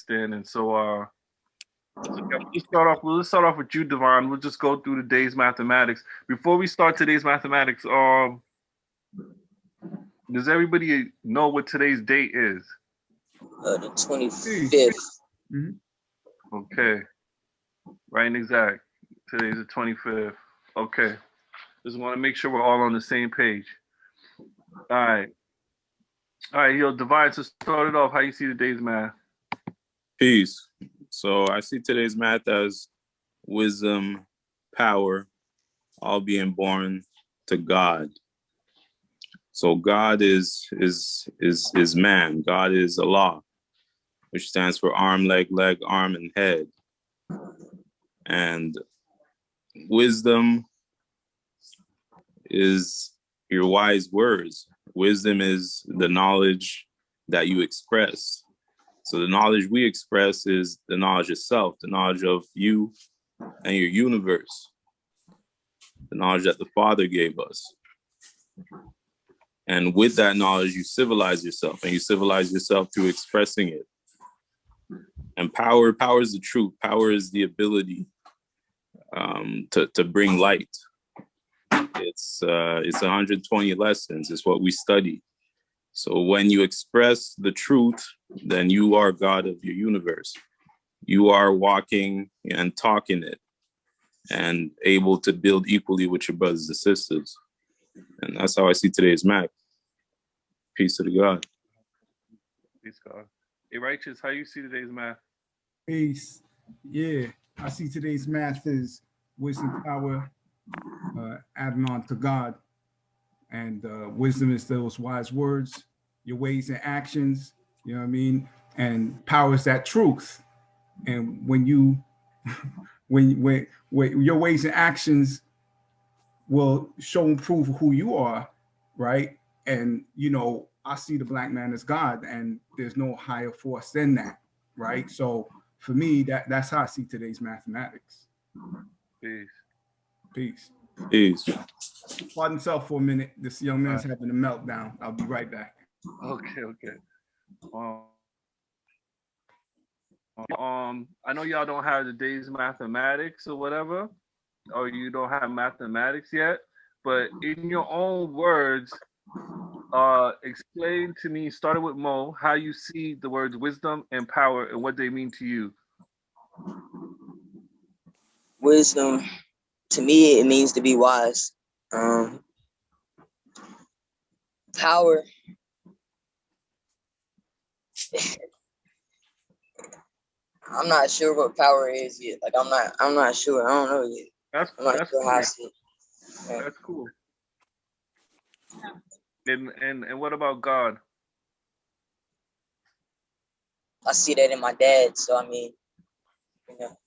understanding. So let's start off with you, Devon. We'll just go through the day's mathematics. Before we start today's mathematics, does everybody know what today's date is? The 25th. Mm-hmm. Okay. Right and exact. Today's the 25th. Okay. Just want to make sure we're all on the same page. All right. All right, yo, Divine, to start it off, how you see the day's math? Peace. So I see today's math as wisdom, power, all being born to God. So God is man. God is Allah, which stands for arm, leg, arm, and head. And wisdom is your wise words. Wisdom is the knowledge that you express. So the knowledge we express is the knowledge itself, the knowledge of you and your universe, the knowledge that the Father gave us. And with that knowledge, you civilize yourself, and you civilize yourself through expressing it. And power is the truth. Power is the ability to bring light. It's 120 lessons. It's what we study. So when you express the truth, then you are God of your universe. You are walking and talking it and able to build equally with your brothers and sisters. And that's how I see today's math. Peace to the God. Peace, God. Hey, Righteous, how you see today's math? Peace. Yeah, I see today's math is wisdom, power, adding on to God. And wisdom is those wise words, your ways and actions, you know what I mean? And power is that truth. And when you, when your ways and actions will show and prove who you are, right? And, you know, I see the black man as God, and there's no higher force than that, right? So for me, that's how I see today's mathematics. Peace. Peace. Peace. Pardon self for a minute. This young man's having a meltdown. I'll be right back. Okay. I know y'all don't have the day's mathematics or whatever, or you don't have mathematics yet, but in your own words, explain to me, starting with Mo, how you see the words wisdom and power and what they mean to you. Wisdom, to me, it means to be wise. Power, I'm not sure what power is yet. Like I'm not sure. I don't know yet. That's sure cool. how I see it. Yeah. That's cool. And what about God? I see that in my dad. So I mean, you know,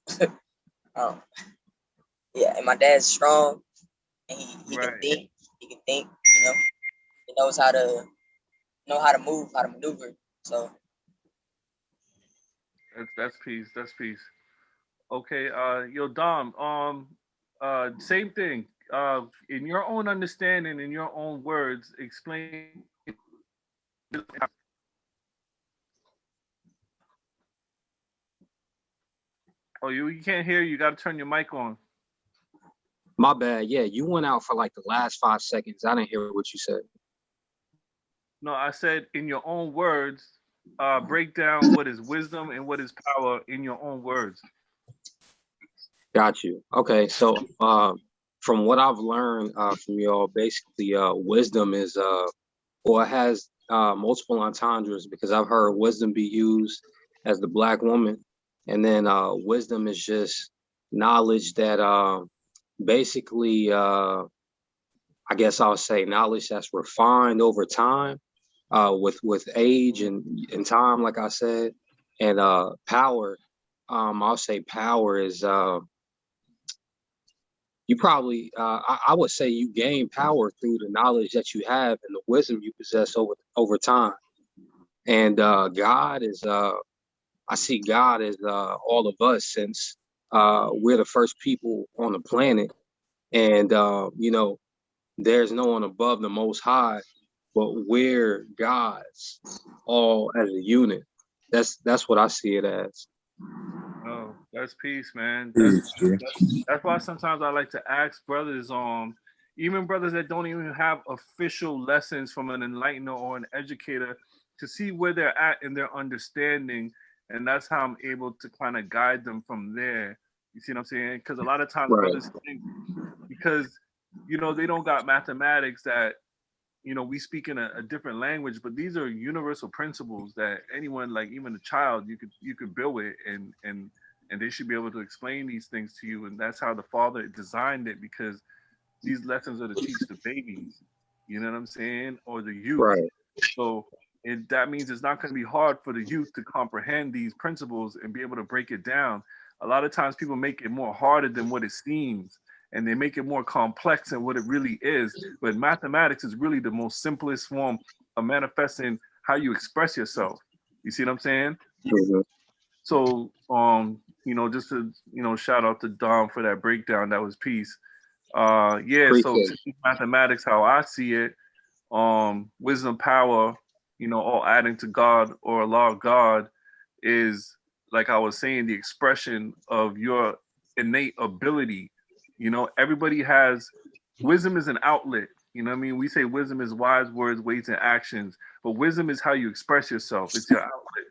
yeah. And my dad's strong, and he Right. can think. He can think. You know, he knows how to move, how to maneuver. So That's peace. That's peace. Okay, yo, Dom, same thing. In your own understanding, in your own words, explain. Oh, you can't hear. You got to turn your mic on. My bad. Yeah, you went out for like the last 5 seconds. I didn't hear what you said. No, I said in your own words, break down what is wisdom and what is power in your own words. Got you. Okay, so from what I've learned from y'all, basically wisdom is or it has multiple entendres, because I've heard wisdom be used as the black woman, and then wisdom is just knowledge that basically I guess I'll say knowledge that's refined over time with age and time, like I said. And power, I'll say power is you probably, I would say you gain power through the knowledge that you have and the wisdom you possess over time. And God is, I see God as all of us, since we're the first people on the planet. And, you know, there's no one above the Most High, but we're God's all as a unit. That's what I see it as. Oh, that's peace, man. Peace, G. That's why sometimes I like to ask brothers, even brothers that don't even have official lessons from an enlightener or an educator, to see where they're at in their understanding, and that's how I'm able to kind of guide them from there. You see what I'm saying? Because a lot of times Right. brothers think because they don't got mathematics that we speak in a different language, but these are universal principles that anyone, like even a child, you could build with, and they should be able to explain these things to you. And that's how the Father designed it, because these lessons are to teach the babies, you know what I'm saying, or the youth. Right. So that means it's not going to be hard for the youth to comprehend these principles and be able to break it down. A lot of times people make it more harder than what it seems, and they make it more complex than what it really is. But mathematics is really the most simplest form of manifesting how you express yourself. You see what I'm saying? Mhm. So, just to, shout out to Dom for that breakdown. That was peace. Yeah, so Appreciate it. mathematics, how I see it, wisdom, power, all adding to God or Allah God, is, like I was saying, the expression of your innate ability. Everybody has wisdom is an outlet. You know what I mean? We say wisdom is wise words, weights, and actions, but wisdom is how you express yourself. It's your outlet.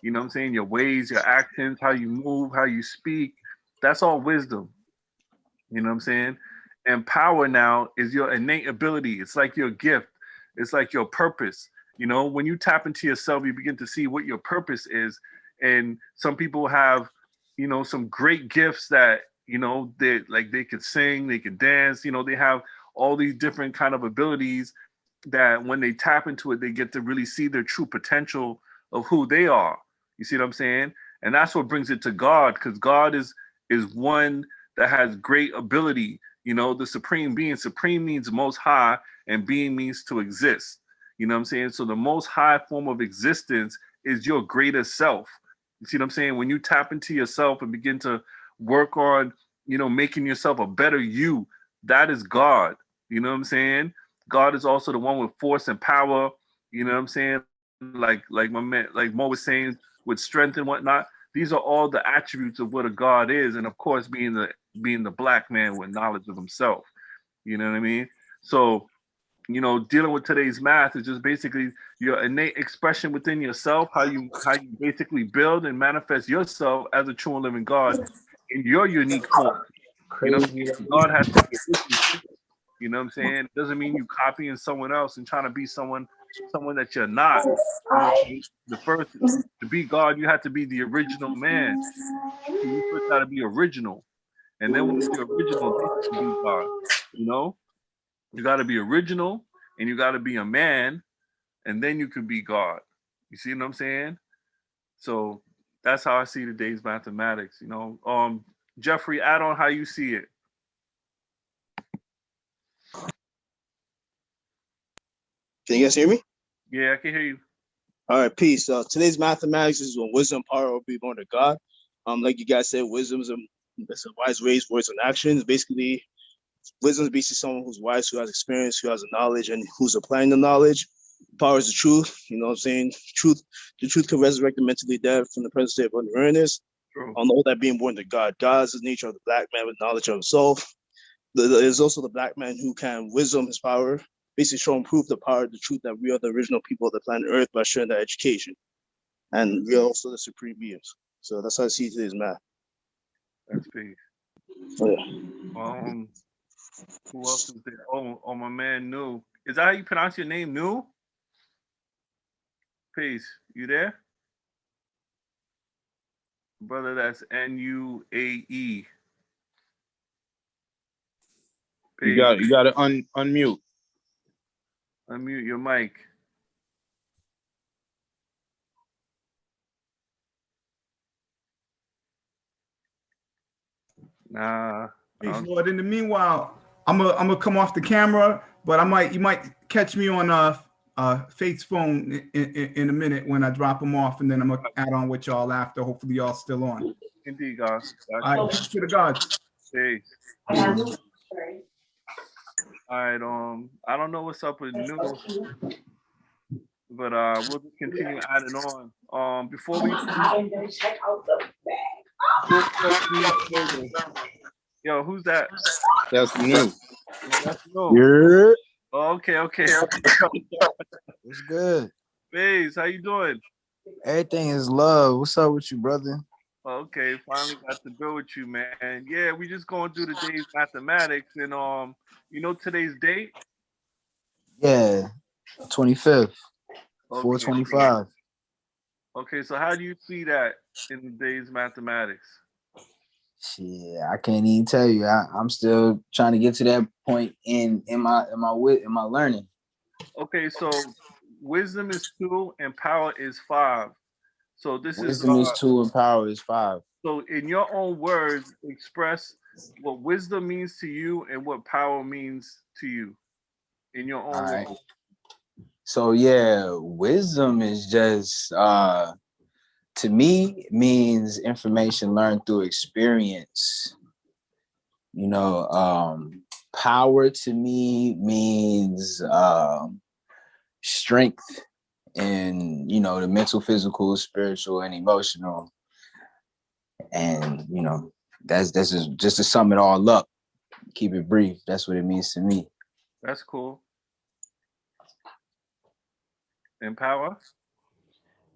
You know what I'm saying? Your ways, your actions, how you move, how you speak. That's all wisdom. You know what I'm saying? And power now is your innate ability. It's like your gift. It's like your purpose. When you tap into yourself, you begin to see what your purpose is. And some people have, some great gifts that, they could sing, they could dance, they have all these different kind of abilities that when they tap into it, they get to really see their true potential of who they are. You see what I'm saying? And that's what brings it to God, because God is one that has great ability. The supreme being. Supreme means most high, and being means to exist. You know what I'm saying? So the most high form of existence is your greater self. You see what I'm saying? When you tap into yourself and begin to work on, making yourself a better you, that is God. You know what I'm saying? God is also the one with force and power. You know what I'm saying? Like my man, like Mo was saying, with strength and whatnot. These are all the attributes of what a God is, and of course, being the black man with knowledge of himself. You know what I mean? So, dealing with today's math is just basically your innate expression within yourself, how you basically build and manifest yourself as a true and living God in your unique form. Crazy. God has to be original. You know what I'm saying? It doesn't mean you copying someone else and trying to be someone that you're not. The first, to be God, you have to be the original man. You first got to be original, and then when you're original, then you can be God. You got to be original, and you got to be a man, and then you can be God. You see what I'm saying? So that's how I see today's mathematics. Jeffrey, add on how you see it. Can you guys hear me? Yeah, I can hear you. All right, peace. Today's mathematics is when wisdom, power, will be born to God. Like you guys said, wisdom is a wise ways, words, and actions. Basically, wisdom is basically someone who's wise, who has experience, who has the knowledge, and who's applying the knowledge. Power is the truth. You know what I'm saying? The truth can resurrect the mentally dead from the present state of unawareness. On all that being born to God. God is the nature of the black man with knowledge of himself. There's also the black man who can wisdom his power, basically show and prove the power, the truth that we are the original people of the planet Earth by sharing that education. And we are also the supreme beings. So that's how I see today's math. That's peace. So, yeah. Who else is there? Oh, my man, New. Is that how you pronounce your name, New? Peace. You there? Brother, that's Nuae. You got to unmute. Unmute your mic. Nah. Peace, Lord. In the meanwhile, I'm gonna come off the camera, but you might catch me on Faith's phone in a minute when I drop him off, and then I'm gonna add on with y'all after. Hopefully, y'all still on. Indeed, God. All right, peace to the gods. Peace. All right. I don't know what's up with New. but we'll just continue adding on. Before we move further, yo, who's that? That's new. Oh, that's no. Yeah. Oh, okay. What's good? Faze, how you doing? Everything is love. What's up with you, brother? Okay, finally got to build with you, man. Yeah, we just going through the day's mathematics, and you know today's date. Yeah, 25th, Okay, 425. okay. So how do you see that in the day's mathematics? Shit, I can't even tell you. I'm still trying to get to that point in my learning. Okay, so wisdom is 2 and power is 5. So this is Wisdom is 2 and power is 5. so in your own words, express what wisdom means to you and what power means to you in your All own right. words. So yeah, wisdom is just to me means information learned through experience. You know, power to me means strength in, you know, the mental, physical, spiritual, and emotional. And, you know, that's just to sum it all up, keep it brief. That's what it means to me. That's cool. And power?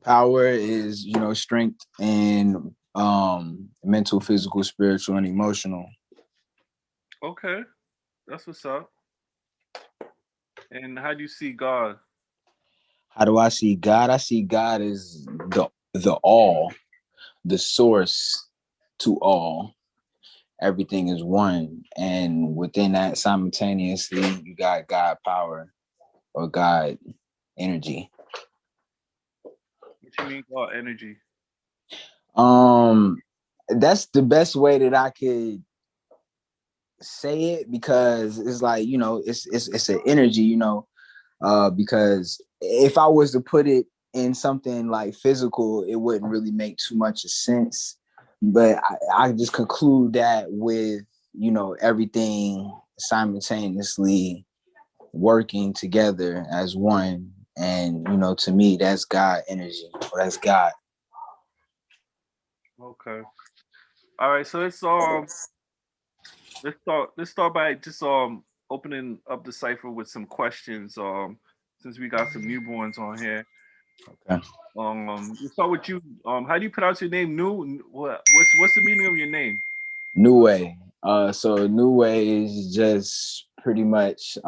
Power is, you know, strength in mental, physical, spiritual, and emotional. Okay, that's what's up. And how do you see God? How do I see God? I see God as the all, the source to all. Everything is one. And within that, simultaneously, you got God power or God energy. What you mean God energy? That's the best way that I could say it, because it's like, you know, it's an energy, you know, because if I was to put it in something like physical, it wouldn't really make too much of sense. But I just conclude that with, you know, everything simultaneously working together as one. And, you know, to me, that's God energy, or that's God. Okay. All right. So let's start by just opening up the cipher with some questions. Since we got some newborns on here. Okay. Let's start with you. How do you pronounce your name? What's the meaning of your name? New way. So new way is just pretty much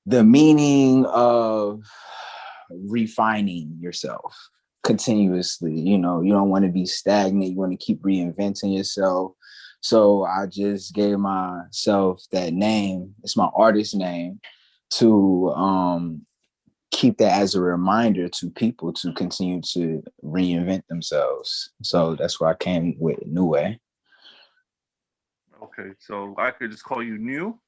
the meaning of refining yourself continuously. You know, you don't want to be stagnant. You want to keep reinventing yourself. So I just gave myself that name. It's my artist name, to keep that as a reminder to people to continue to reinvent themselves. So that's why I came with New Way. Okay, so I could just call you New.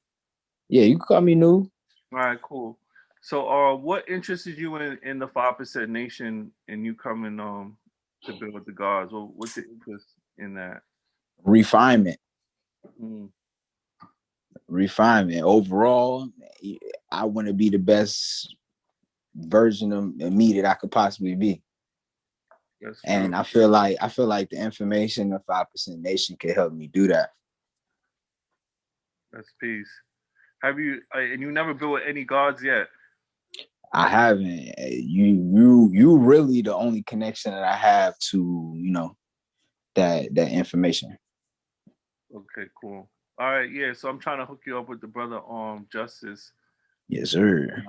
Yeah, you can call me New. All right, cool. So, what interested you in the 5% Nation and you coming to build with the gods? What's your interest in that? Refinement. Mm, Refinement. Overall, I want to be the best version of me that I could possibly be. that's true. And I feel like the information of 5% Nation can help me do that. That's peace. Have you and you never built with any gods yet? I haven't. You really the only connection that I have to, you know, that information. Okay, cool. All right, yeah. So I'm trying to hook you up with the brother Justice. Yes, sir.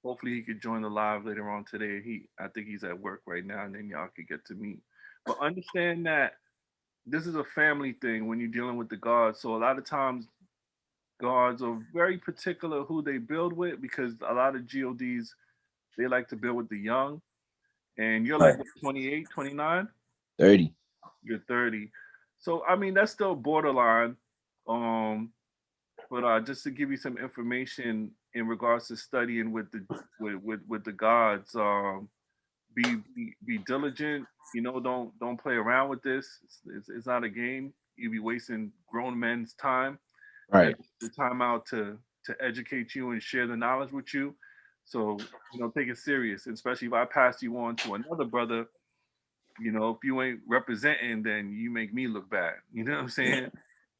Hopefully he could join the live later on today. I think he's at work right now, and then y'all could get to meet. But understand that this is a family thing when you're dealing with the gods. So a lot of times guards are very particular who they build with because a lot of GODs they like to build with the young. And you're like Right. what, 28, 29? 30. You're 30. So I mean that's still borderline. But just to give you some information in regards to studying with the with the gods, be diligent. You know, don't play around with this. It's not a game. You be wasting grown men's time. Right. That the time out to educate you and share the knowledge with you. So, take it serious, especially if I pass you on to another brother. If you ain't representing, then you make me look bad. You know what I'm saying?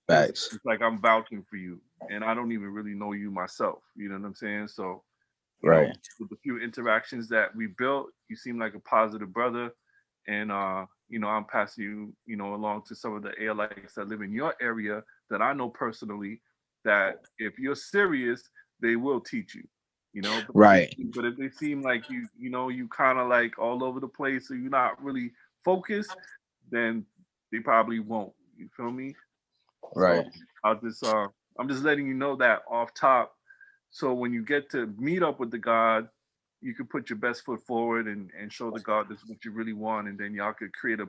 Because Facts. it's like I'm vouching for you, and I don't even really know you myself. You know what I'm saying? So, Right. with the few interactions that we built, you seem like a positive brother, and I'm passing you, along to some of the ALItes that live in your area that I know personally. That if you're serious, they will teach you. But Right. if they seem like you kind of like all over the place, or you're not really focused, then they probably won't. You feel me? So Right. I'm just letting you know that off top. So when you get to meet up with the God, you can put your best foot forward and show the God this is what you really want, and then y'all could create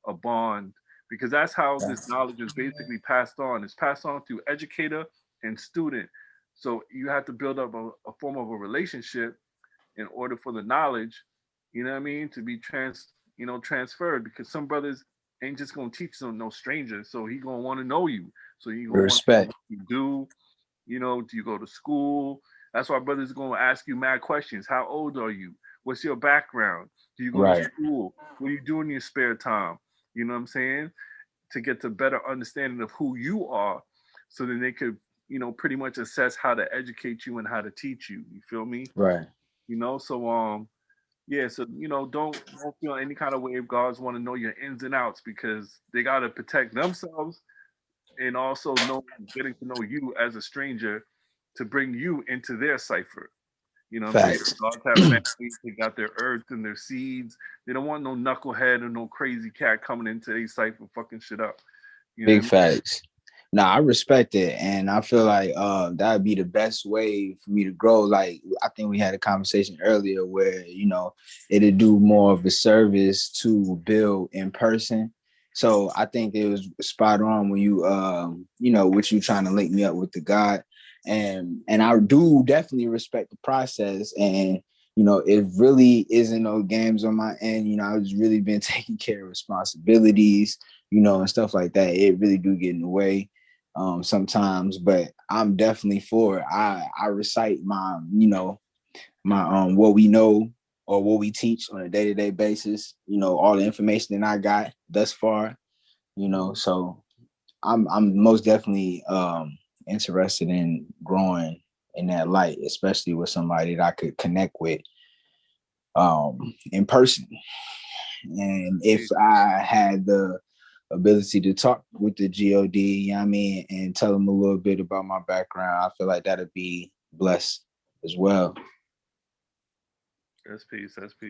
a bond, because that's how this knowledge is basically passed on. It's passed on through educator and student. So you have to build up a form of a relationship in order for the knowledge, to be transferred, because some brothers ain't just gonna teach them no stranger. So he gonna want to know you. So you gonna want to know Respect. what you do. Do you go to school? That's why brothers are gonna ask you mad questions. How old are you? What's your background? Do you go to Right. school? What do you do in your spare time? You know what I'm saying? To get to better understanding of who you are, so then they could, pretty much assess how to educate you and how to teach you. You feel me? Right. So yeah, so don't feel any kind of way if guards want to know your ins and outs, because they gotta protect themselves, and also getting to know you as a stranger to bring you into their cipher. You know what I'm saying? Facts. Guards have families, they got their earth and their seeds. They don't want no knucklehead or no crazy cat coming into their cipher fucking shit up. You know what I Big mean? facts. Nah, I respect it, and I feel like that would be the best way for me to grow. Like I think we had a conversation earlier where it'd do more of a service to build in person. So I think it was spot on when what you trying to link me up with the God, and I do definitely respect the process, and it really isn't no games on my end. I've just really been taking care of responsibilities, and stuff like that. It really do get in the way sometimes, but I'm definitely for it. I recite my what we know or what we teach on a day-to-day basis, all the information that I got thus far, so I'm most definitely interested in growing in that light, especially with somebody that I could connect with in person. And if I had the ability to talk with the God, and tell them a little bit about my background, I feel like that'd be blessed as well. That's peace. That's peace.